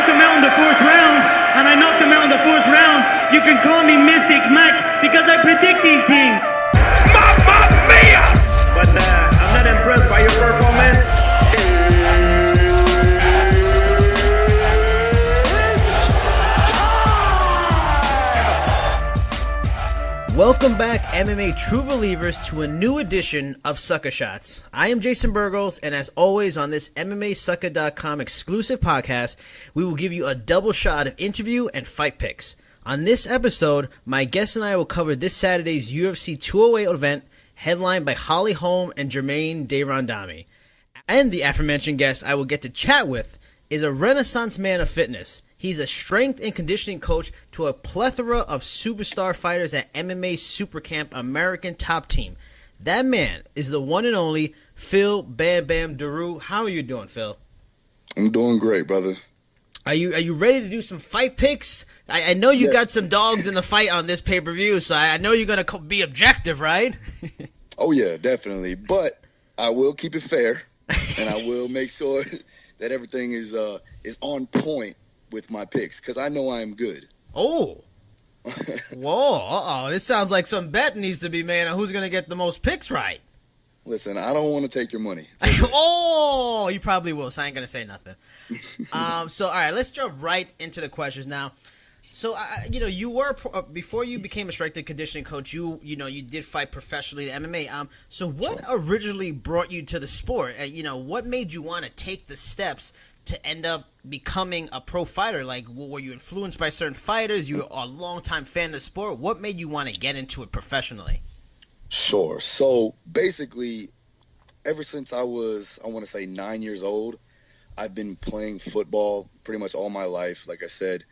knocked him out in the fourth round, and I knocked him out in the fourth round. You can call me Mystic Mac because I predict these things. Mamma mia! But I'm not impressed by your performance. Welcome back, MMA True Believers, to a new edition of Sucka Shots. I am Jason Burgos, and as always on this MMASucka.com exclusive podcast, we will give you a double shot of interview and fight picks. On this episode, my guest and I will cover this Saturday's UFC 208 event, headlined by Holm and Jermaine de Randamie. And the aforementioned guest I will get to chat with is a renaissance man of fitness. He's a strength and conditioning coach to a plethora of superstar fighters at MMA Super Camp American Top Team. That man is the one and only Phil Bam Bam Daru. How are you doing, Phil? I'm doing great, brother. Are you ready to do some fight picks? I know you got some dogs in the fight on this pay-per-view, so I know you're going to be objective, right? Oh, yeah, definitely. But I will keep it fair, and I will make sure that everything is on point with my picks, because I know I'm good. Oh. Whoa. This sounds like some bet needs to be made on who's going to get the most picks right. Listen, I don't want to take your money. Oh, you probably will, so I ain't going to say nothing. So, all right, let's jump right into the questions now. So, you were, before you became a strength and conditioning coach, you did fight professionally in MMA. So what originally brought you to the sport? What made you want to take the steps to end up becoming a pro fighter? Like, were you influenced by certain fighters? You were a longtime fan of the sport. What made you want to get into it professionally? Sure. So basically, ever since I was, I want to say 9 years old, I've been playing football pretty much all my life. Like I said,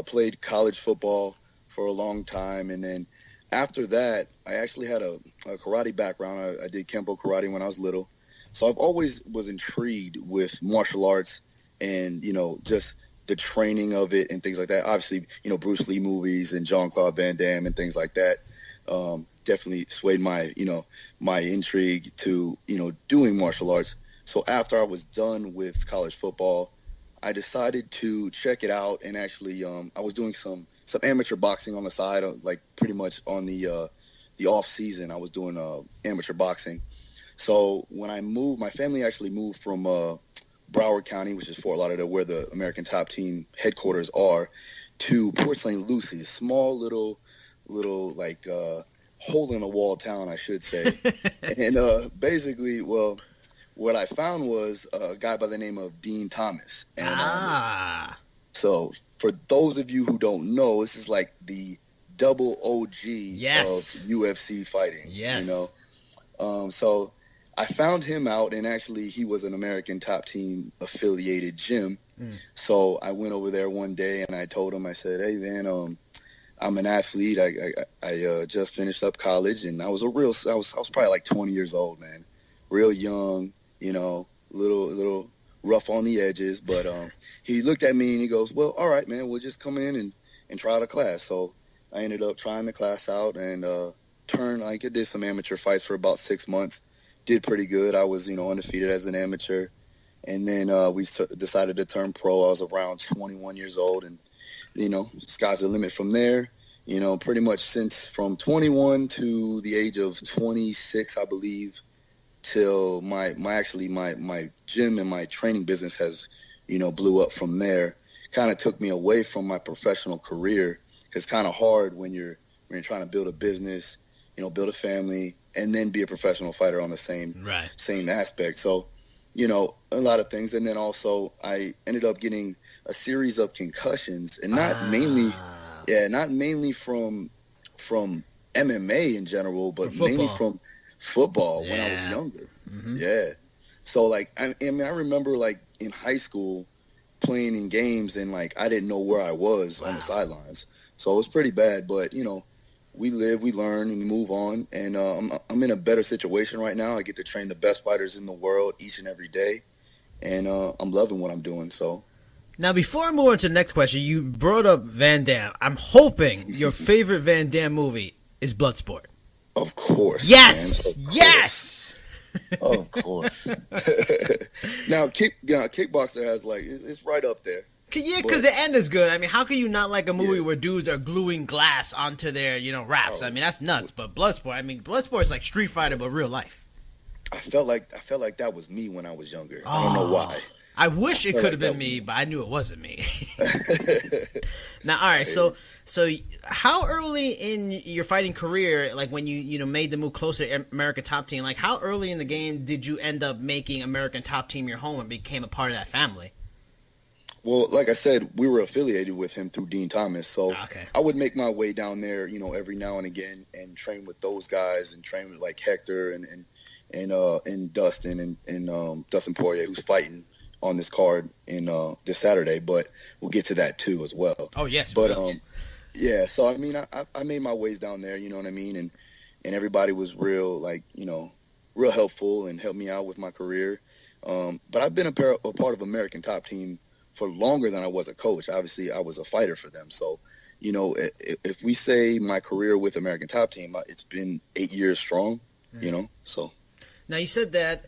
played college football for a long time. And then after that, I actually had a karate background. I did Kempo karate when I was little. So I've always was intrigued with martial arts and, just the training of it and things like that. Obviously, Bruce Lee movies and Jean-Claude Van Damme and things like that definitely swayed my, my intrigue to, doing martial arts. So after I was done with college football, I decided to check it out, and actually I was doing some amateur boxing on the side, like pretty much on the off season. I was doing amateur boxing. So when I moved, my family actually moved from Broward County, which is Fort Lauderdale, where the American Top Team headquarters are, to Port St. Lucie, a small little like hole in the wall town, I should say. And basically, well, what I found was a guy by the name of Dean Thomas. And, so for those of you who don't know, this is like the double OG of UFC fighting. Yes. So I found him out, and actually he was an American Top Team affiliated gym. So I went over there one day and I told him, I said, "Hey man, I'm an athlete. I just finished up college, and I was probably like 20 years old, man, real young, little rough on the edges." But he looked at me and he goes, "Well, all right, man, we'll just come in and try the class." So I ended up trying the class out and I did some amateur fights for about 6 months. Did pretty good. I was, undefeated as an amateur. And then we decided to turn pro. I was around 21 years old, and, sky's the limit from there. Pretty much since from 21 to the age of 26, I believe, till my gym and my training business has, blew up from there. Kind of took me away from my professional career. It's kind of hard when you're trying to build a business, build a family, and then be a professional fighter on the same aspect. So, a lot of things. And then also I ended up getting a series of concussions, and not mainly from MMA in general, but mainly from football when I was younger. Yeah. So like, I remember like in high school playing in games, and like I didn't know where I was on the sidelines. So it was pretty bad, but we live, we learn, and we move on. And I'm in a better situation right now. I get to train the best fighters in the world each and every day, and I'm loving what I'm doing. So now, before I move on to the next question, you brought up Van Damme. I'm hoping your favorite Van Damme movie is Bloodsport. Of course. Yes. Man, of course. Yes. Of course. Now, kickboxer has it's right up there. Yeah, because the end is good. I mean, how can you not like a movie where dudes are gluing glass onto their, wraps? I mean, that's nuts. But Bloodsport is like Street Fighter, but real life. I felt like that was me when I was younger. I don't know why. I wish it could have been me, but I knew it wasn't me. Now, all right, so how early in your fighting career, like when you made the move closer to American Top Team, like how early in the game did you end up making American Top Team your home and became a part of that family? Well, like I said, we were affiliated with him through Dean Thomas, so Okay. I would make my way down there, every now and again, and train with those guys, and train with like Hector and Dustin and Dustin Poirier, who's fighting on this card in this Saturday. But we'll get to that too as well. Oh yes, but yeah. So I mean, I made my ways down there, you know what I mean, and everybody was real, like real helpful and helped me out with my career. But I've been a part of American Top Team for longer than I was a coach. Obviously, I was a fighter for them. So, if we say my career with American Top Team, it's been 8 years strong, so. Now, you said that,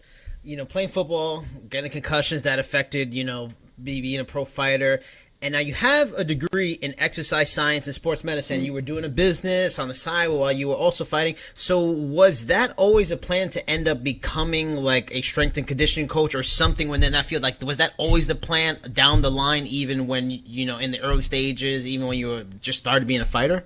playing football, getting concussions, that affected, being a pro fighter. And now you have a degree in exercise science and sports medicine. You were doing a business on the side while you were also fighting. So was that always a plan to end up becoming like a strength and conditioning coach or something within that field? Like, was that always the plan down the line, even when, in the early stages, even when you were just started being a fighter?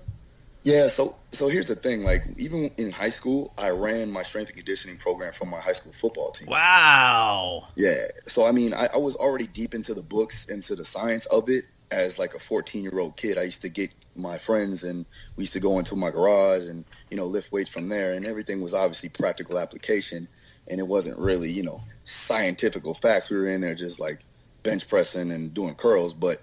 Yeah, so here's the thing. Like, even in high school, I ran my strength and conditioning program for my high school football team. Wow. Yeah. So, I mean, I was already deep into the books, into the science of it as like a 14-year-old kid. I used to get my friends and we used to go into my garage and, lift weights from there. And everything was obviously practical application. And it wasn't really, scientific facts. We were in there just like bench pressing and doing curls. But,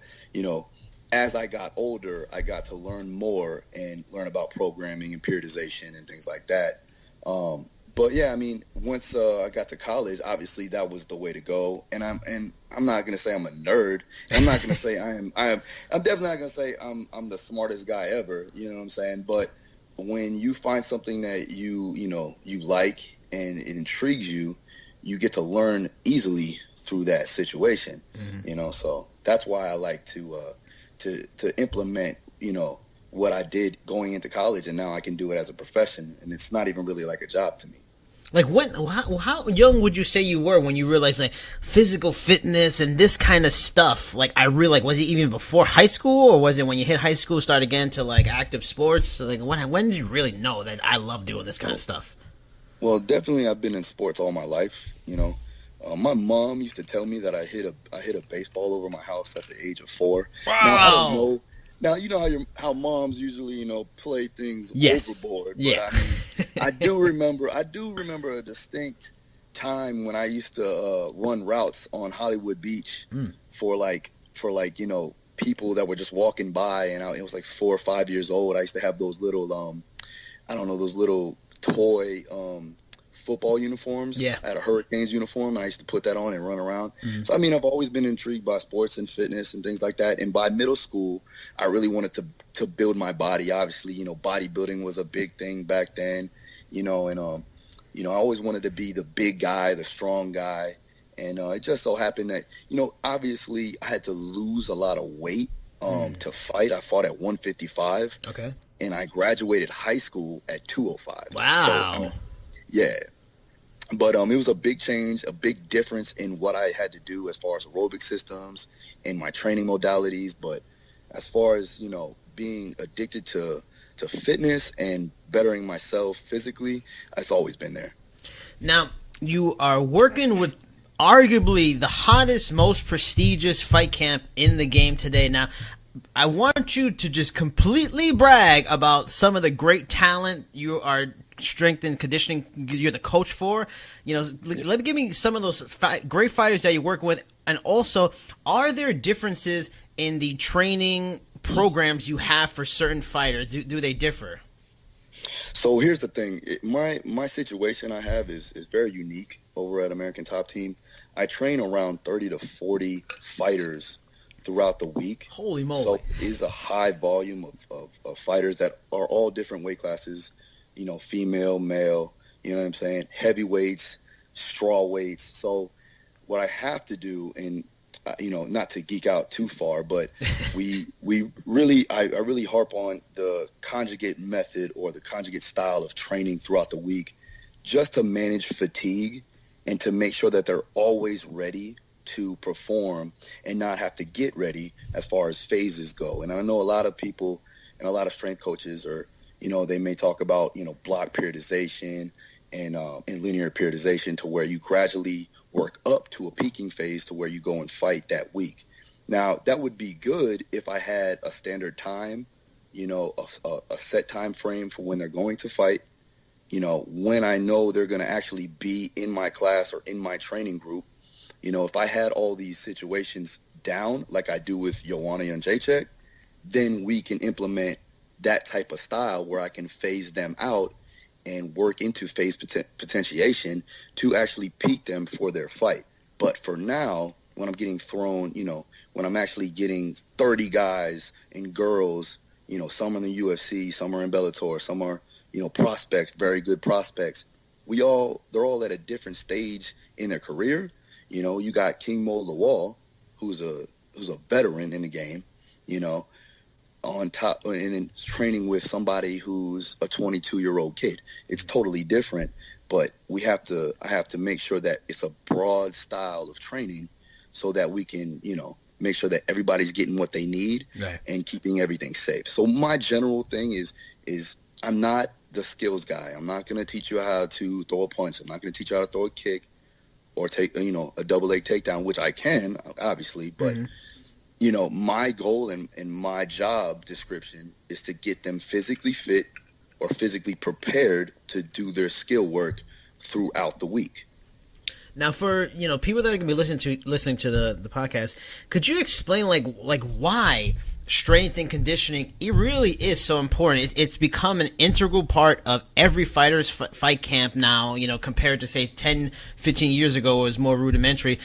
as I got older, I got to learn more and learn about programming and periodization and things like that. But yeah, I mean, once I got to college, obviously that was the way to go. And I'm not gonna say I'm a nerd. I'm not gonna say I'm definitely not gonna say I'm the smartest guy ever. You know what I'm saying? But when you find something that you like and it intrigues you, you get to learn easily through that situation. Mm-hmm. So that's why I like to implement, what I did going into college, and now I can do it as a profession, and it's not even really like a job to me. Like, how young would you say you were when you realized like physical fitness and this kind of stuff? Like, was it even before high school, or was it when you hit high school, start again to like active sports? So, like, when did you really know that I love doing this kind of stuff? Well, definitely, I've been in sports all my life. My mom used to tell me that I hit a baseball over my house at the age of 4. Wow. Now, I don't know. Now, you know how moms usually, play things overboard. Yeah. But I mean, I do remember a distinct time when I used to run routes on Hollywood Beach for people that were just walking by, and it was like 4 or 5 years old. I used to have those little those little toy football uniforms at a Hurricanes uniform. I used to put that on and run around. Mm-hmm. So, I mean, I've always been intrigued by sports and fitness and things like that. And by middle school, I really wanted to build my body. Obviously, bodybuilding was a big thing back then, and I always wanted to be the big guy, the strong guy. And it just so happened that, obviously I had to lose a lot of weight to fight. I fought at 155. Okay. And I graduated high school at 205. Wow. So, yeah. But it was a big change, a big difference in what I had to do as far as aerobic systems and my training modalities. But as far as, being addicted to fitness and bettering myself physically, it's always been there. Now, you are working with arguably the hottest, most prestigious fight camp in the game today. Now, I want you to just completely brag about some of the great talent you are strength and conditioning you're the coach for. Give me some of those great fighters that you're working with, and also, are there differences in the training programs you have for certain fighters? Do they differ? So here's the thing. My situation I have is very unique over at American Top Team. I train around 30 to 40 fighters throughout the week. Holy moly. So it's a high volume of fighters that are all different weight classes, female, male, you know what I'm saying? Heavyweights, straw weights. So what I have to do, and not to geek out too far, but I really harp on the conjugate method or the conjugate style of training throughout the week, just to manage fatigue and to make sure that they're always ready to perform and not have to get ready as far as phases go. And I know a lot of people and a lot of strength coaches they may talk about, block periodization and linear periodization, to where you gradually work up to a peaking phase to where you go and fight that week. Now, that would be good if I had a standard time, a set time frame for when they're going to fight, when I know they're going to actually be in my class or in my training group. If I had all these situations down, like I do with Joanna and Jacek, then we can implement that type of style where I can phase them out and work into phase potentiation to actually peak them for their fight. But for now, when I'm getting thrown, when I'm actually getting 30 guys and girls, some are in the UFC, some are in Bellator, some are, prospects, very good prospects. They're all at a different stage in their career. You got King Mo Lawal, who's a veteran in the game, on top, and then training with somebody who's a 22-year-old kid. It's totally different, but I have to make sure that it's a broad style of training so that we can, make sure that everybody's getting what they need, right, and keeping everything safe. So my general thing is I'm not the skills guy. I'm not going to teach you how to throw a punch. I'm not going to teach you how to throw a kick or take, a double leg takedown, which I can, obviously, but my goal and my job description is to get them physically fit or physically prepared to do their skill work throughout the week. Now, for people that are going to be listening to the podcast, could you explain like why strength and conditioning, it really is so important? It's become an integral part of every fighter's fight camp now, compared to say 10, 15 years ago, it was more rudimentary.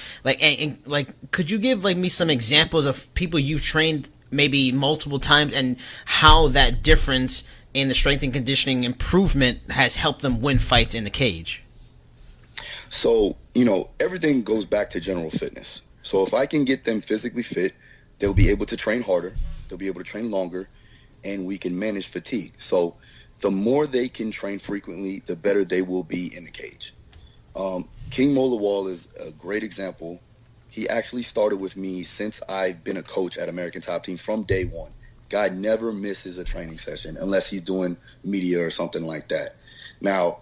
Could you give me some examples of people you've trained maybe multiple times and how that difference in the strength and conditioning improvement has helped them win fights in the cage? So, everything goes back to general fitness. So if I can get them physically fit, they'll be able to train harder, they'll be able to train longer, and we can manage fatigue. So the more they can train frequently, the better they will be in the cage. King Mo Lawal is a great example. He actually started with me since I've been a coach at American Top Team from day one. Guy never misses a training session unless he's doing media or something like that. Now,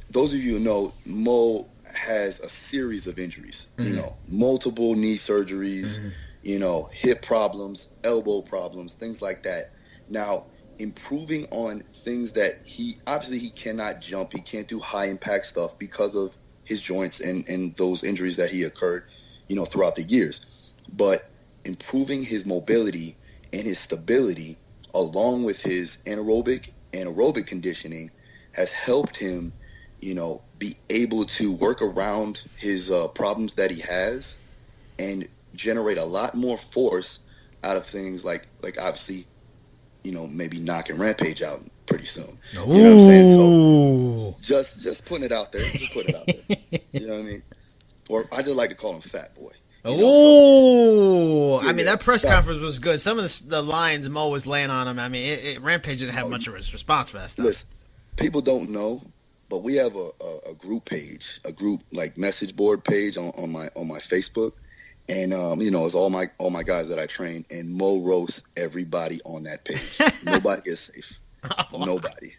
those of you who know, Mo has a series of injuries, multiple knee surgeries, hip problems, elbow problems, things like that. Now, improving on things that he cannot jump, he can't do high impact stuff because of his joints and those injuries that he occurred, throughout the years. But improving his mobility and his stability along with his anaerobic and aerobic conditioning has helped him, be able to work around his problems that he has and generate a lot more force out of things like obviously, maybe knocking Rampage out pretty soon. Ooh. You know what I'm saying? So just putting it out there. Just putting it out there. You know what I mean? Or I just like to call him Fat Boy. Oh, I mean, that press conference was good. Some of the lines Mo was laying on him. I mean, Rampage didn't have much of a response for that stuff. Listen, people don't know, but we have a group page, message board page on my Facebook. And it's all my guys that I train, and Mo roasts everybody on that page. Nobody is safe. Oh, nobody.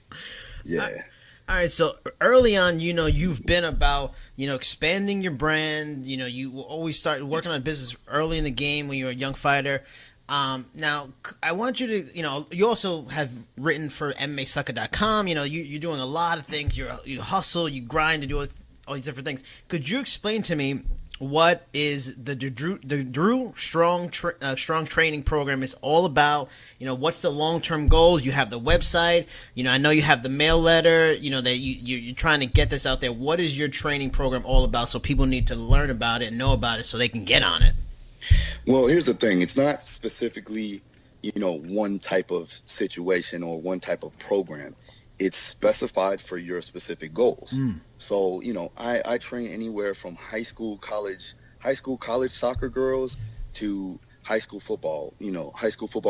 Yeah. All right. So early on, you've been about expanding your brand. You always start working on business early in the game when you're a young fighter. Now I want you to you also have written for MMASucka.com. You're doing a lot of things. You hustle, you grind to do all these different things. Could you explain to me what is the Daru Strong Training Program is all about? What's the long-term goals? You have the website. I know you have the mail letter. That you're trying to get this out there. What is your training program all about? So people need to learn about it and know about it so they can get on it. Well, here's the thing. It's not specifically, one type of situation or one type of program. It's specified for your specific goals. So, I train anywhere from high school, college high school, college soccer girls to high school football,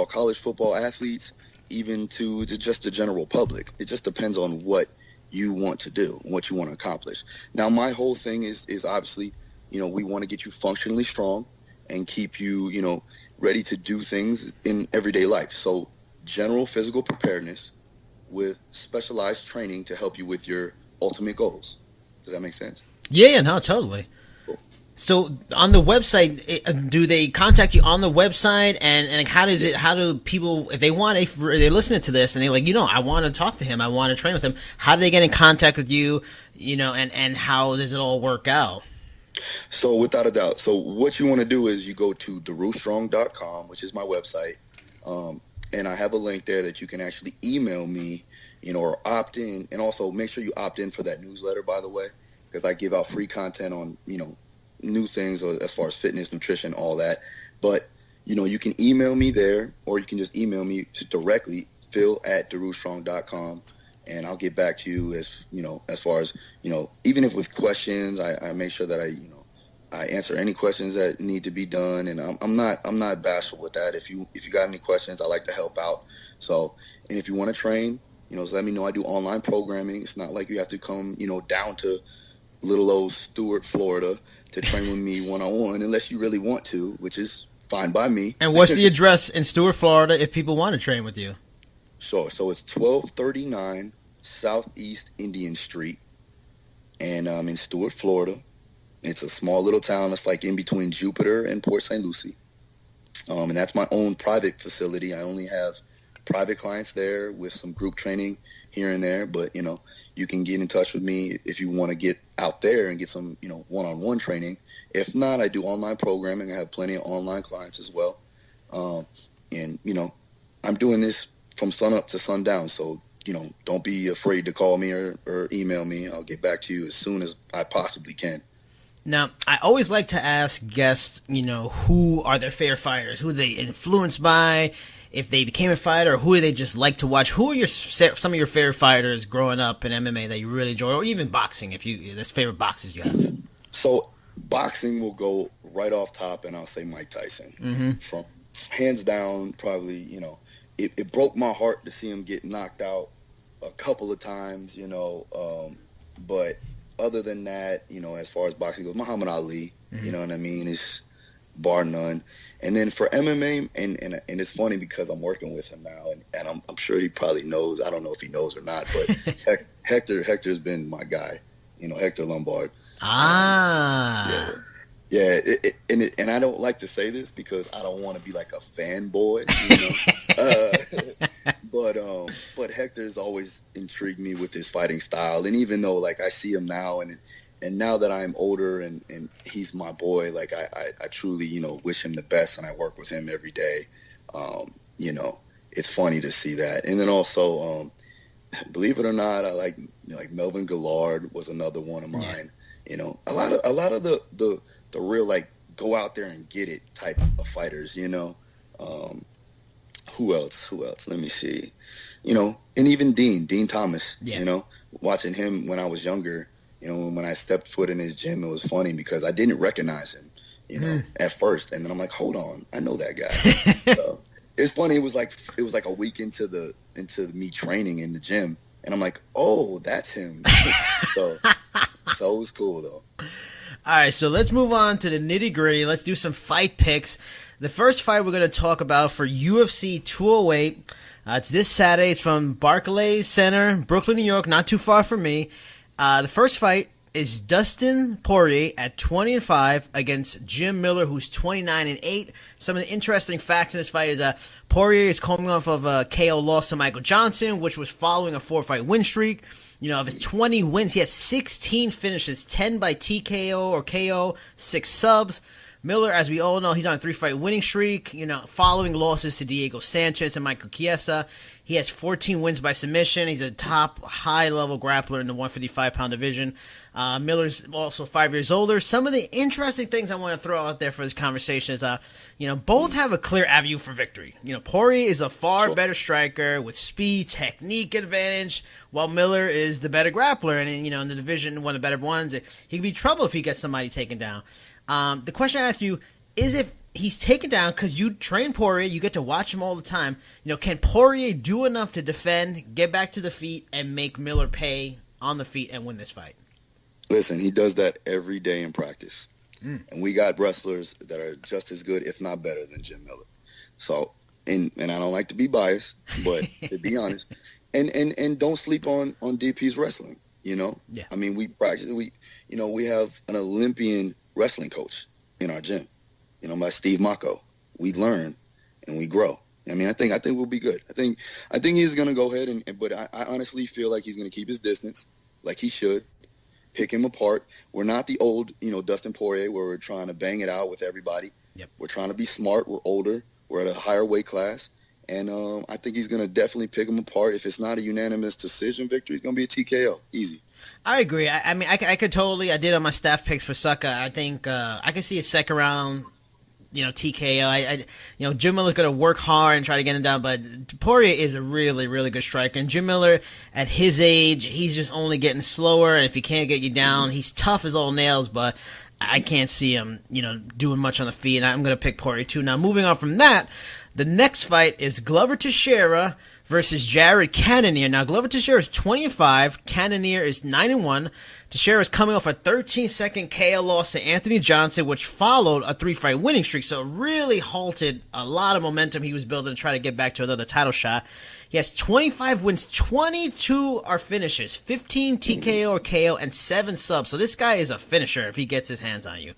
college football athletes, even to just the general public. It just depends on what you want to do, what you want to accomplish. Now, my whole thing is obviously, we want to get you functionally strong and keep you, ready to do things in everyday life. So general physical preparedness with specialized training to help you with your ultimate goals. Does that make sense? Yeah, no, totally. Cool. So on the website, do they contact you on the website, and how do people, if they're listening to this and they're like, I want to talk to him, I want to train with him, how do they get in contact with you, and how does it all work out? So without a doubt, so what you want to do is you go to darustrong.com, which is my website, and I have a link there that you can actually email me, or opt in, and also make sure you opt in for that newsletter, by the way, because I give out free content on, new things as far as fitness, nutrition, all that. But, you can email me there, or you can just email me directly, phil@darustrong.com, and I'll get back to you as far as, even if with questions, I make sure that I answer any questions that need to be done, and I'm not bashful with that. If you got any questions, I like to help out. So, and if you want to train, so let me know. I do online programming. It's not like you have to come, down to little old Stuart, Florida, to train with me one-on-one, unless you really want to, which is fine by me. And what's the address in Stuart, Florida, if people want to train with you? Sure. So it's 1239 Southeast Indian Street, and I'm in Stuart, Florida. It's a small little town that's like in between Jupiter and Port St. Lucie. And that's my own private facility. I only have private clients there with some group training here and there. But, you can get in touch with me if you want to get out there and get some, one-on-one training. If not, I do online programming. I have plenty of online clients as well. And, I'm doing this from sun up to sundown. So, don't be afraid to call me or email me. I'll get back to you as soon as I possibly can. Now, I always like to ask guests, who are their favorite fighters? Who are they influenced by? If they became a fighter, or who do they just like to watch? Who are some of your favorite fighters growing up in MMA that you really enjoy, or even boxing, if there's favorite boxers you have? So boxing will go right off top, and I'll say Mike Tyson. Mm-hmm. From hands down, probably, it broke my heart to see him get knocked out a couple of times, but other than that, as far as boxing goes, Muhammad Ali, mm-hmm. You know what I mean, is bar none. And then for MMA, and it's funny because I'm working with him now, and I'm sure he probably knows. I don't know if he knows or not, but Hector's been my guy, Hector Lombard. Ah. Yeah. And I don't like to say this because I don't want to be like a fanboy, but Hector's always intrigued me with his fighting style, and even though like I see him now, and now that I'm older and he's my boy, like I truly, wish him the best, and I work with him every day. It's funny to see that. And then also, believe it or not, I like Melvin Gillard was another one of mine. Yeah. A lot of the real like go out there and get it type of fighters, who else? Let me see. And even Dean Thomas, yeah. Watching him when I was younger, when I stepped foot in his gym, it was funny because I didn't recognize him, at first. And then I'm like, hold on, I know that guy. So, it's funny. It was like a week into me training in the gym. And I'm like, oh, that's him. so it was cool though. All right, so let's move on to the nitty-gritty. Let's do some fight picks. The first fight we're going to talk about for UFC 208, it's this Saturday. It's from Barclays Center, Brooklyn, New York, not too far from me. The first fight is Dustin Poirier at 20-5 against Jim Miller, who's 29-8. Some of the interesting facts in this fight is Poirier is coming off of a KO loss to Michael Johnson, which was following a 4-fight win streak. Of his 20 wins, he has 16 finishes, 10 by TKO or KO, 6 subs. Miller, as we all know, he's on a 3-fight winning streak, following losses to Diego Sanchez and Michael Chiesa. He has 14 wins by submission. He's a top high-level grappler in the 155-pound division. Miller's also 5 years older. Some of the interesting things I want to throw out there for this conversation is, both have a clear avenue for victory. Poirier is a far better striker with speed, technique advantage, while Miller is the better grappler. And, in the division, one of the better ones. He could be trouble if he gets somebody taken down. The question I ask you is if he's taken down, because you train Poirier, you get to watch him all the time. Can Poirier do enough to defend, get back to the feet, and make Miller pay on the feet and win this fight? Listen, he does that every day in practice. And we got wrestlers that are just as good, if not better, than Jim Miller. So, and I don't like to be biased, but to be honest, and don't sleep on DP's wrestling. Yeah. I mean, we practice. We have an Olympian wrestling coach in our gym. By Steve Mako. We learn and we grow. I mean, I think we'll be good. I think he's gonna go ahead but I honestly feel like he's gonna keep his distance, like he should. Pick him apart. We're not the old, Dustin Poirier, where we're trying to bang it out with everybody. Yep. We're trying to be smart. We're older. We're at a higher weight class. And I think he's going to definitely pick him apart. If it's not a unanimous decision victory, it's going to be a TKO. Easy. I agree. I mean, I could totally. I did on my staff picks for Sucka. I think I could see a second round, TKO. Jim Miller's going to work hard and try to get him down, but Poirier is a really, really good striker. And Jim Miller, at his age, he's just only getting slower. And if he can't get you down, he's tough as all nails, but I can't see him, doing much on the feet. And I'm going to pick Poirier too. Now, moving on from that, the next fight is Glover Teixeira versus Jared Cannonier. Now, Glover Teixeira is 20-5. Cannonier is 9-1. Teixeira is coming off a 13-second KO loss to Anthony Johnson, which followed a 3-fight winning streak. So it really halted a lot of momentum he was building to try to get back to another title shot. He has 25 wins, 22 are finishes, 15 TKO or KO, and 7 subs. So this guy is a finisher if he gets his hands on you.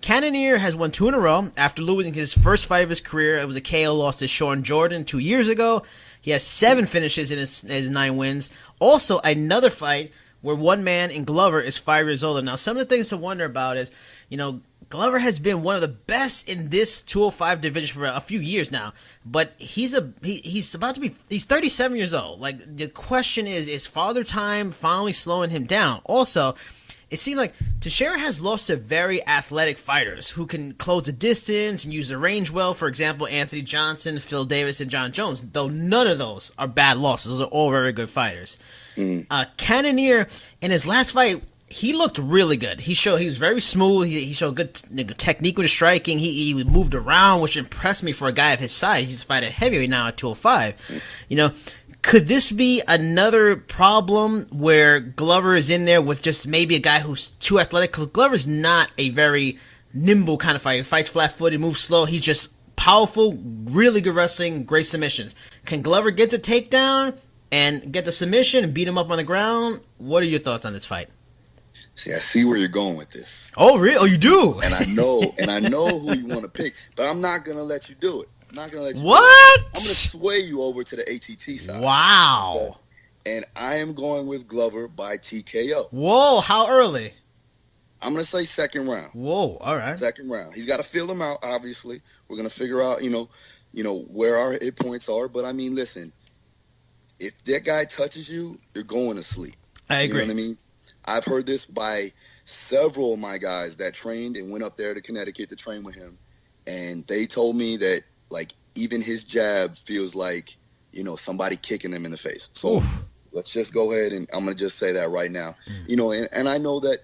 Cannonier has won 2 in a row after losing his first fight of his career. It was a KO loss to Sean Jordan 2 years ago. He has 7 finishes in his 9 wins. Also, another fight where one man in Glover is 5 years older. Now, some of the things to wonder about is, Glover has been one of the best in this 205 division for a few years now, but he's 37 years old. Like, the question is Father Time finally slowing him down? Also, it seems like Teixeira has lost to very athletic fighters who can close the distance and use the range well. For example, Anthony Johnson, Phil Davis, and John Jones, though none of those are bad losses. Those are all very good fighters. Cannonier, in his last fight, he looked really good. He was very smooth. He showed good technique with his striking. He moved around, which impressed me for a guy of his size. He's fighting heavyweight now at 205. Could this be another problem where Glover is in there with just maybe a guy who's too athletic? Because Glover's not a very nimble kind of fighter. He fights flat-footed, moves slow. He's just powerful, really good wrestling, great submissions. Can Glover get the takedown and get the submission and beat him up on the ground? What are your thoughts on this fight? See, I see where you're going with this. Oh, really? Oh, you do? And I know who you want to pick, but I'm not going to let you do it. I'm not going to let you What? I'm going to sway you over to the ATT side. Wow. Okay? And I am going with Glover by TKO. Whoa, how early? I'm going to say second round. Whoa, all right. Second round. He's got to feel him out, obviously. We're going to figure out, where our hit points are. But, I mean, listen, if that guy touches you, you're going to sleep. I agree. You know what I mean? I've heard this by several of my guys that trained and went up there to Connecticut to train with him. And they told me that, like, even his jab feels like, somebody kicking him in the face. So let's just go ahead and I'm going to just say that right now. And I know that,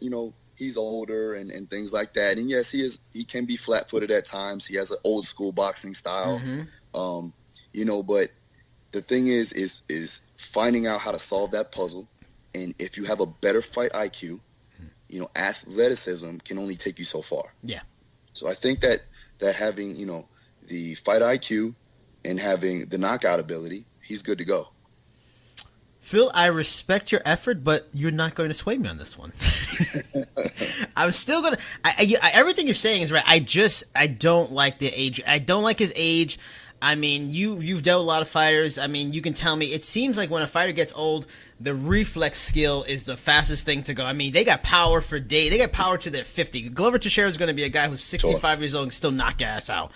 he's older and things like that. And yes, he can be flat-footed at times. He has an old school boxing style. But the thing is finding out how to solve that puzzle. And if you have a better fight IQ, athleticism can only take you so far. Yeah. So I think that having, the fight IQ and having the knockout ability, he's good to go. Phil, I respect your effort, but you're not going to sway me on this one. I'm still going to... everything you're saying is right. I don't like the age. I don't like his age. I mean, you've dealt with a lot of fighters. I mean, you can tell me, it seems like when a fighter gets old, the reflex skill is the fastest thing to go. I mean, they got power for days. They got power to their 50. Glover Teixeira is going to be a guy who's 65 years old and still knock your ass out.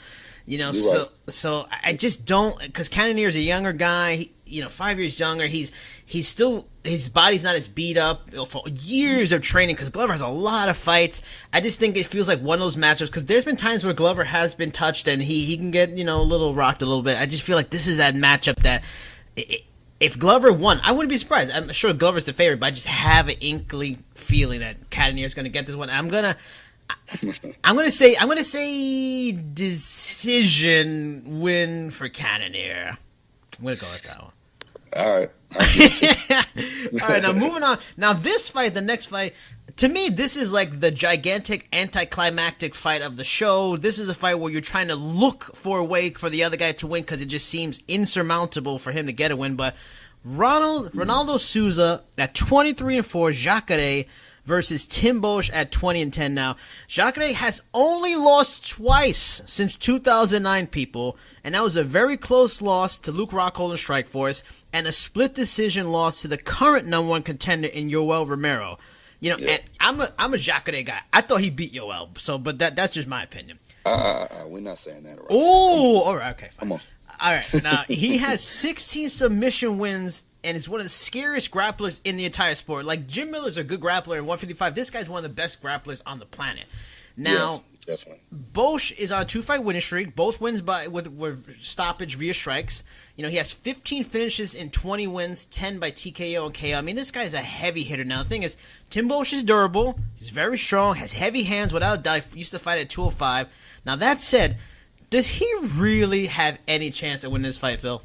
So I just don't, because Cannonier is a younger guy. 5 years younger. He's still, his body's not as beat up for years of training, because Glover has a lot of fights. I just think it feels like one of those matchups, because there's been times where Glover has been touched and he can get, a little rocked a little bit. I just feel like this is that matchup that if Glover won, I wouldn't be surprised. I'm sure Glover's the favorite, but I just have an inkling feeling that Cannonier is going to get this one. I'm I'm gonna say decision win for Cannonier. I'm gonna go with that one. All right. All right, now moving on. Now this fight, the next fight, to me, this is like the gigantic anticlimactic fight of the show. This is a fight where you're trying to look for a way for the other guy to win because it just seems insurmountable for him to get a win. But Ronaldo Souza at 23-4, Jacare versus Tim Bosch at 20-10. Now, Jacare has only lost twice since 2009, people, and that was a very close loss to Luke Rockhold in Strikeforce and a split decision loss to the current number one contender in Yoel Romero. You know, and I'm a Jacare guy. I thought he beat Yoel, but that's just my opinion. We're not saying that. Right. Oh, all right, okay, fine. Come on. All right, now he has 16 submission wins and is one of the scariest grapplers in the entire sport. Like, Jim Miller's a good grappler in 155. This guy's one of the best grapplers on the planet. Now, definitely. Bosch is on a 2-fight winning streak. Both wins with stoppage via strikes. You know, he has 15 finishes in 20 wins, 10 by TKO and KO. I mean, this guy's a heavy hitter. Now, the thing is, Tim Bosch is durable. He's very strong, has heavy hands without a doubt. Used to fight at 205. Now, that said, does he really have any chance at winning this fight, Phil?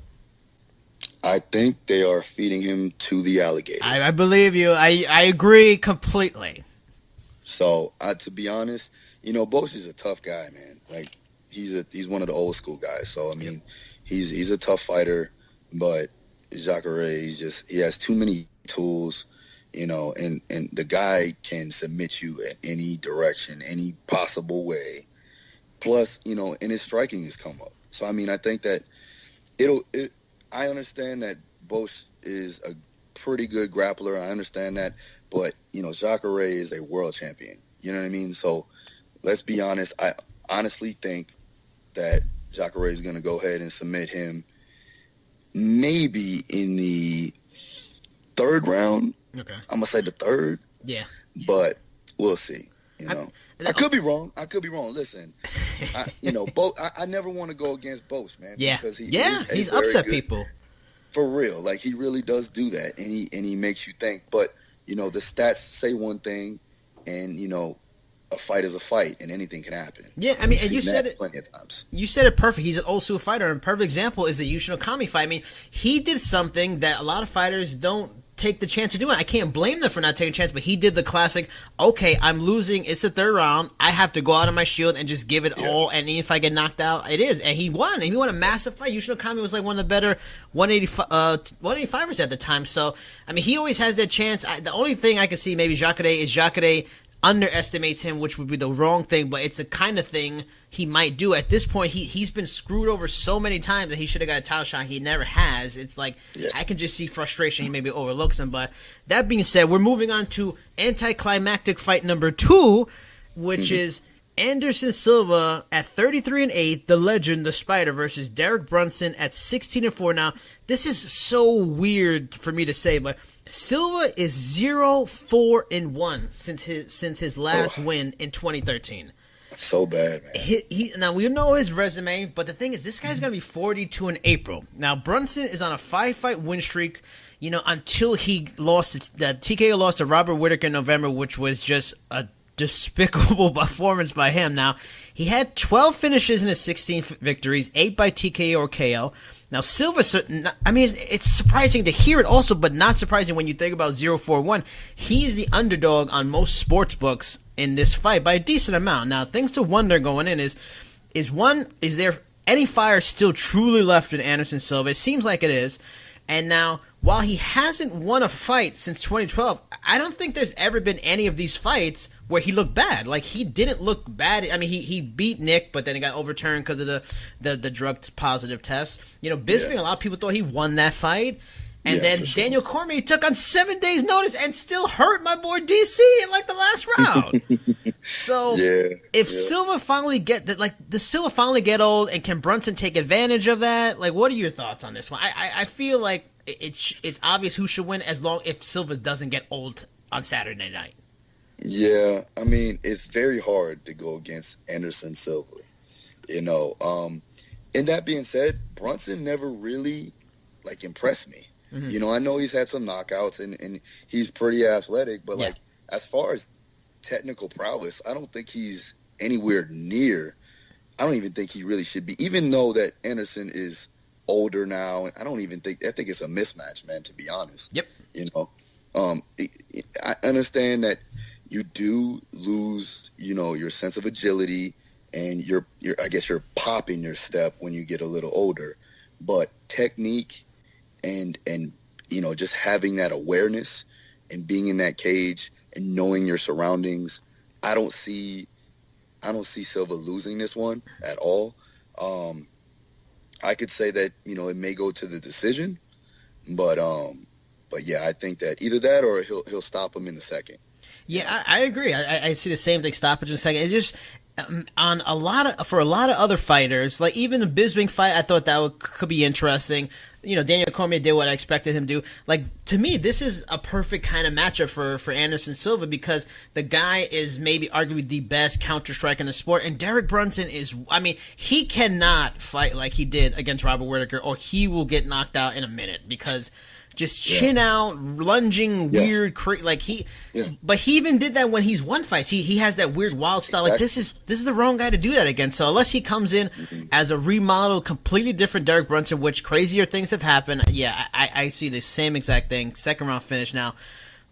I think they are feeding him to the alligator. I believe you. I agree completely. So, to be honest, you know, Bosch is a tough guy, man. Like, he's one of the old school guys. So, I mean, he's a tough fighter, but Jacare, he has too many tools, you know, and the guy can submit you in any direction, any possible way. Plus, you know, and his striking has come up. So, I mean, I think that I understand that Bosch is a pretty good grappler. I understand that. But, you know, Jacare is a world champion. You know what I mean? So, let's be honest. I honestly think that Jacare is going to go ahead and submit him maybe in the third round. Okay. I'm going to say the third. Yeah. But we'll see. You know, I could be wrong. Listen, I never want to go against Bosch, man. Yeah, because he's upset people. For real, like he really does do that, and he makes you think. But you know, the stats say one thing, and you know, a fight is a fight, and anything can happen. Yeah, I mean, and you said it plenty of times. You said it perfect. He's an old school fighter, and a perfect example is the Yushin Okami fight. I mean, he did something that a lot of fighters don't take the chance to do it. I can't blame them for not taking a chance, but he did the classic, okay, I'm losing, it's the third round, I have to go out on my shield and just give it all, and if I get knocked out, it is. And he won. And he won a massive fight. Yushin Okami was like one of the better 185ers at the time. So, I mean, he always has that chance. The only thing I can see maybe Jacare underestimates him, which would be the wrong thing, but it's the kind of thing he might do. At this point, he's been screwed over so many times that he should have got a title shot. He never has. It's like, I can just see frustration. He maybe overlooks him. But that being said, we're moving on to anticlimactic fight number 2, which is Anderson Silva at 33-8, the legend, the Spider, versus Derek Brunson at 16-4. Now, this is so weird for me to say, but Silva is 0-4-1 since his last win in 2013. So bad, man. Now, we know his resume, but the thing is, this guy's going to be 42 in April. Now, Brunson is on a 5-fight win streak, you know, until he lost. The TKO lost to Robert Whittaker in November, which was just a despicable performance by him. Now, he had 12 finishes in his 16 victories, 8 by TKO or KO. Now, Silva, I mean, it's surprising to hear it also, but not surprising when you think about 0-4-1. He is the underdog on most sports books in this fight by a decent amount. Now, things to wonder going in is there any fire still truly left in Anderson Silva? It seems like it is. And now, while he hasn't won a fight since 2012, I don't think there's ever been any of these fights where he looked bad. Like, he didn't look bad. I mean, he beat Nick, but then he got overturned because of the drug positive test. You know, Bisping, a lot of people thought he won that fight. And then Daniel Cormier took on 7 days' notice and still hurt my boy DC in, like, the last round. So, if Silva finally does Silva finally get old, and can Brunson take advantage of that? Like, what are your thoughts on this one? I feel like it's obvious who should win if Silva doesn't get old on Saturday night. Yeah, I mean, it's very hard to go against Anderson Silva, you know. And that being said, Brunson never really, like, impressed me. You know, I know he's had some knockouts and he's pretty athletic, but, like, as far as technical prowess, I don't think he's anywhere near. I don't even think he really should be, even though that Anderson is older now. And I think it's a mismatch, man, to be honest. Yep. I understand that you do lose, your sense of agility and you're popping your step when you get a little older, but technique and just having that awareness and being in that cage and knowing your surroundings, I don't see Silva losing this one at all. I could say that, it may go to the decision, but yeah, I think that either that or he'll stop him in the second. Yeah, I agree. I see the same thing. Stoppage in the second. It's just for a lot of other fighters, like even the Bisping fight, I thought that could be interesting. Daniel Cormier did what I expected him to do. Like, to me, this is a perfect kind of matchup for Anderson Silva because the guy is maybe arguably the best counter-striker in the sport, and Derek Brunson he cannot fight like he did against Robert Whittaker, or he will get knocked out in a minute because just chin out, lunging, weird, but he even did that when he's won fights. He has that weird wild style. Like this is the wrong guy to do that against. So unless he comes in as a remodeled, completely different Derek Brunson, which crazier things have happened. Yeah, I see the same exact thing. Second round finish now.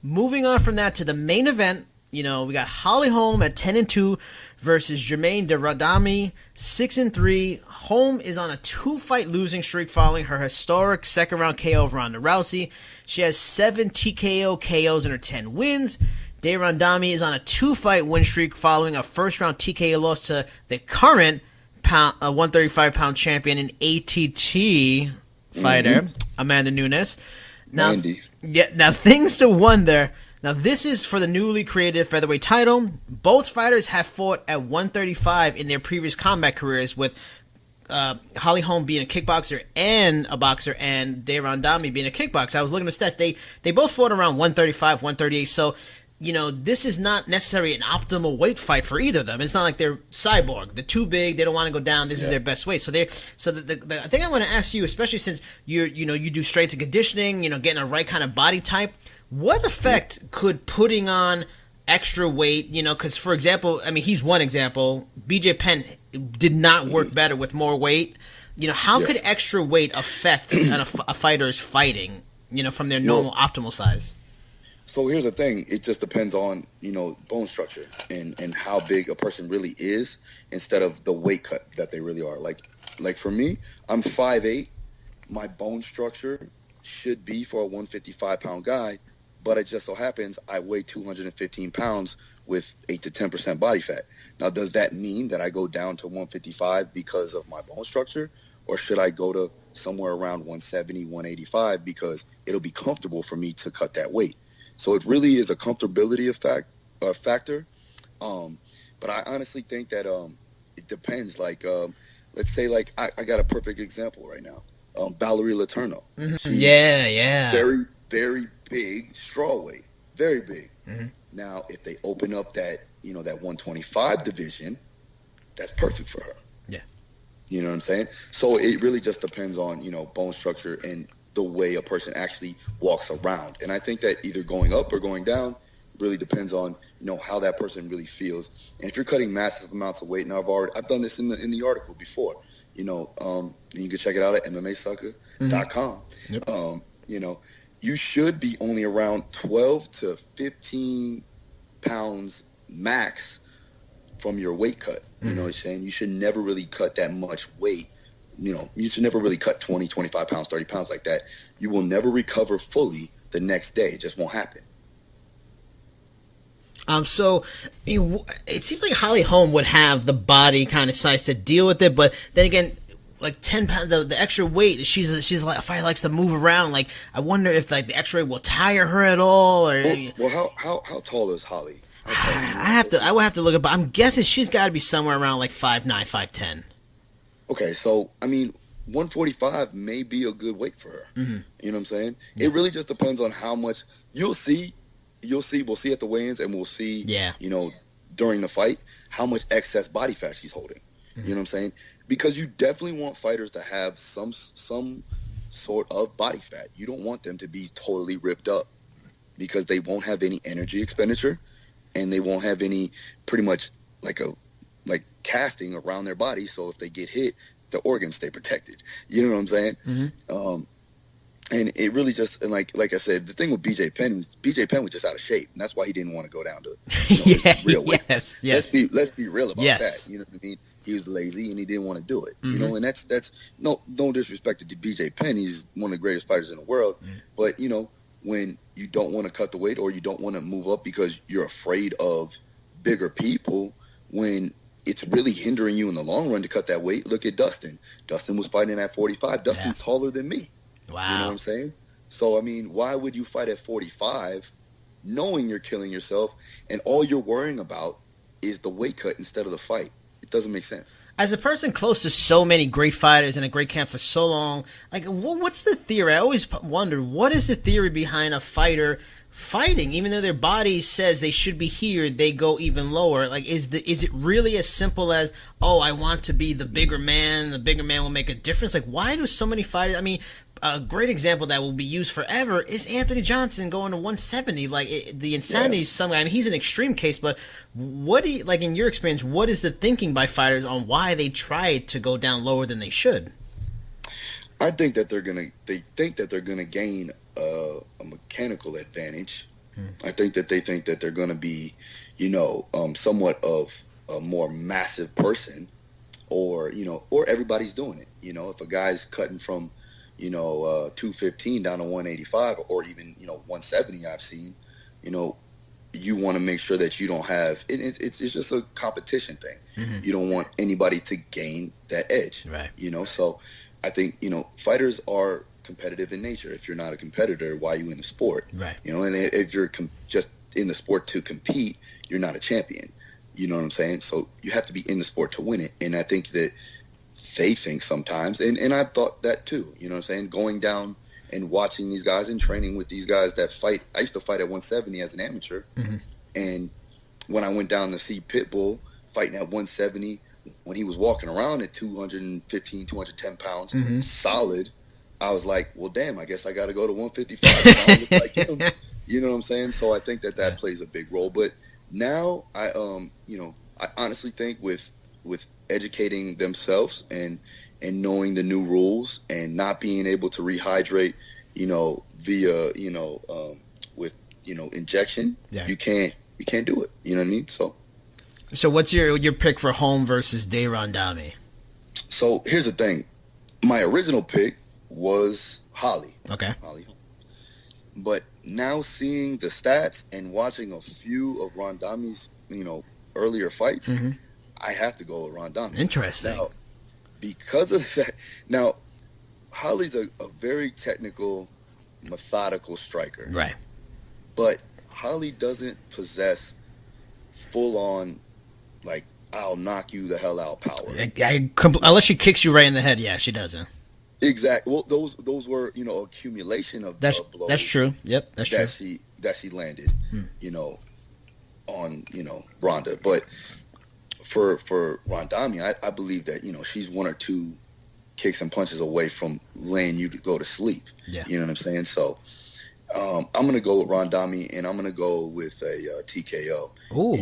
Moving on from that to the main event. We got Holly Holm at 10-2 versus Germaine de Randamie 6-3. Holm is on a 2-fight losing streak following her historic second-round KO of Ronda Rousey. She has 7 TKO KOs in her 10 wins. De Randamie is on a 2-fight win streak following a first-round TKO loss to the current 135-pound champion and ATT fighter, Amanda Nunes. Now things to wonder. Now, this is for the newly created featherweight title. Both fighters have fought at 135 in their previous combat careers, with Holly Holm being a kickboxer and a boxer, and De Randamie being a kickboxer. I was looking at the stats. They both fought around 135, 138. So, this is not necessarily an optimal weight fight for either of them. It's not like they're cyborg. They're too big. They don't want to go down. This is their best weight. So I think I want to ask you, especially since you do strength and conditioning, getting a right kind of body type. What effect could putting on extra weight, because, for example, he's one example. BJ Penn did not work better with more weight. How could extra weight affect a fighter's fighting, from their normal optimal size? So here's the thing. It just depends on, bone structure and how big a person really is instead of the weight cut that they really are. Like for me, I'm 5'8". My bone structure should be for a 155-pound guy, but it just so happens I weigh 215 pounds with 8 to 10% body fat. Now, does that mean that I go down to 155 because of my bone structure, or should I go to somewhere around 170, 185 because it'll be comfortable for me to cut that weight? So it really is a comfortability factor. But I honestly think that it depends. Let's say I got a perfect example right now. Valerie Letourneau. Mm-hmm. Yeah. Very, very big straw weight. Very big. Mm-hmm. Now, if they open up that 125 division, that's perfect for her. Yeah. You know what I'm saying? So it really just depends on, bone structure and the way a person actually walks around. And I think that either going up or going down really depends on, how that person really feels. And if you're cutting massive amounts of weight, and I've done this in the article before, you can check it out at MMAsucka.com. Yep. You should be only around 12 to 15 pounds max from your weight cut. You know what I'm saying? You should never really cut that much weight. You should never really cut 20, 25 pounds, 30 pounds like that. You will never recover fully the next day. It just won't happen. So it seems like Holly Holm would have the body kind of size to deal with it, but then again, like 10 pounds, the extra weight, she's like, if I likes to move around, like I wonder if like the extra weight will tire her at all, or how tall is Holly? I would have to look at, but I'm guessing she's got to be somewhere around like 5'9", 5'10". Okay, so 145 may be a good weight for her. Mm-hmm. You know what I'm saying? Yeah. It really just depends on how much we'll see at the weigh-ins, and we'll see, during the fight, how much excess body fat she's holding. Mm-hmm. You know what I'm saying? Because you definitely want fighters to have some sort of body fat. You don't want them to be totally ripped up because they won't have any energy expenditure. and they won't have any pretty much like casting around their body. So if they get hit, the organs stay protected. You know what I'm saying? Mm-hmm. And it really just, and like I said, the thing with BJ Penn was just out of shape, and that's why he didn't want to go down to his real weight. Yes. Let's be real about Yes. that. You know what I mean? He was lazy and he didn't want to do it. Mm-hmm. You know, and that's no disrespect to BJ Penn. He's one of the greatest fighters in the world. Mm-hmm. But when you don't want to cut the weight or you don't want to move up because you're afraid of bigger people, when it's really hindering you in the long run to cut that weight. Look at Dustin. Dustin was fighting at 45. Dustin's taller than me. Wow. You know what I'm saying? So, I mean, why would you fight at 45 knowing you're killing yourself and all you're worrying about is the weight cut instead of the fight? It doesn't make sense. As a person close to so many great fighters in a great camp for so long, like, what's the theory? I always wonder, what is the theory behind a fighter fighting, even though their body says they should be here, they go even lower? Like, is it really as simple as, oh, I want to be the bigger man will make a difference? Like, why do so many fighters, I mean, a great example that will be used forever is Anthony Johnson going to 170. Like, the insanity is something, I mean, he's an extreme case, but what do you, like, in your experience, what is the thinking by fighters on why they try to go down lower than they should? I think that they think that they're gonna gain a mechanical advantage. I think that they think that they're gonna be, somewhat of a more massive person, or everybody's doing it. If a guy's cutting from 215 down to 185 or even 170, I've seen, you want to make sure that you don't have it's just a competition thing. Mm-hmm. You don't want anybody to gain that edge, right? So I think fighters are competitive in nature. If you're not a competitor, why are you in the sport? Right. And if you're just in the sport to compete, you're not a champion. You know what I'm saying? So you have to be in the sport to win it. And I think that they think sometimes, and I've thought that too, you know what I'm saying? Going down and watching these guys and training with these guys that fight. I used to fight at 170 as an amateur. Mm-hmm. And when I went down to see Pitbull fighting at 170, when he was walking around at 215, 210 pounds, mm-hmm. solid, I was like, well, damn, I guess I got to go to 155. I don't look like him. You know what I'm saying? So I think that plays a big role. But now I honestly think with educating themselves and knowing the new rules and not being able to rehydrate, via, with, injection, you can't do it. You know what I mean? So what's your pick for Holm versus Randamie? So here's the thing. My original pick was Holly. Okay. Holly. But now seeing the stats and watching a few of Randamie's, earlier fights, mm-hmm. I have to go with Randamie. Interesting. Now, because of that, now Holly's a very technical, methodical striker. Right. But Holly doesn't possess full-on, like, I'll knock you the hell out power. Unless she kicks you right in the head, yeah, she doesn't. Exactly. Well, those were accumulation of blows. That's true. Yep, that's true. That she landed, on Ronda. But for Randamie, I believe that she's one or two kicks and punches away from laying you to go to sleep. Yeah. You know what I'm saying? So I'm gonna go with Randamie, and I'm gonna go with a TKO. Ooh.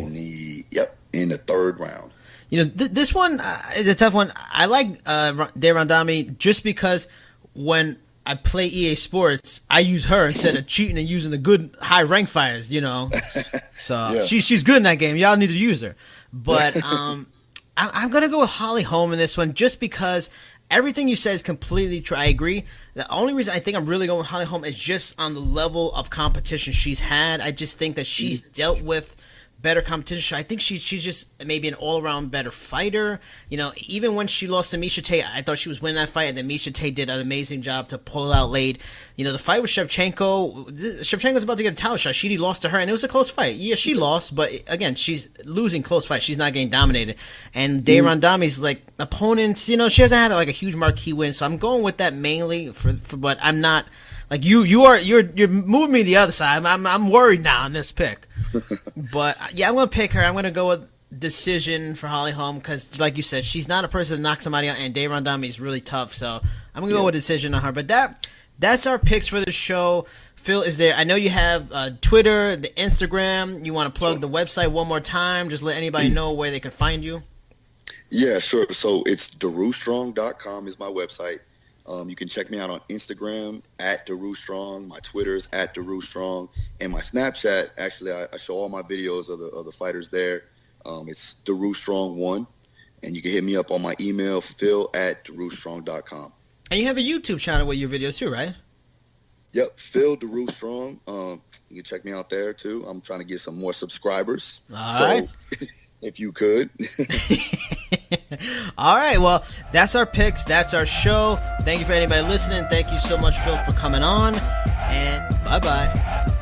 In the third round. This one is a tough one. I like Randamie just because when I play EA Sports, I use her instead of cheating and using the good high rank fighters. So yeah. She's good in that game. Y'all need to use her. But I'm gonna go with Holly Holm in this one just because everything you said is completely true. I agree. The only reason I think I'm really going with Holly Holm is just on the level of competition she's had. I just think that she's dealt with better competition. I think she's just maybe an all-around better fighter. Even when she lost to Miesha Tate, I thought she was winning that fight, and then Miesha Tate did an amazing job to pull it out late. The fight with Shevchenko's about to get a title shot. She lost to her, and it was a close fight. Yeah, she lost, but again, she's losing close fights. She's not getting dominated. And Randamie's opponents, she hasn't had a huge marquee win, so I'm going with that mainly for but I'm not you're moving me to the other side. I'm worried now on this pick. But yeah, I'm gonna pick her. I'm gonna go with decision for Holly Holm because, like you said, she's not a person to knock somebody out, and Randamie is really tough. So I'm gonna go with decision on her. But that's our picks for the show Phil, I know you have Twitter, the Instagram. You want to plug the website one more time? Just let anybody know where they can find you. Yeah, sure. So it's darustrong.com is my website. You can check me out on Instagram at DaruStrong. My Twitter's at DaruStrong. And my Snapchat, actually, I show all my videos of the fighters there. It's DaruStrong1. And you can hit me up on my email, phil@darustrong.com. And you have a YouTube channel with your videos too, right? Yep, Phil Daru Strong. You can check me out there too. I'm trying to get some more subscribers. All right. If you could. All right, well, that's our picks. That's our show. Thank you for anybody listening. Thank you so much, Phil, for coming on. And bye-bye.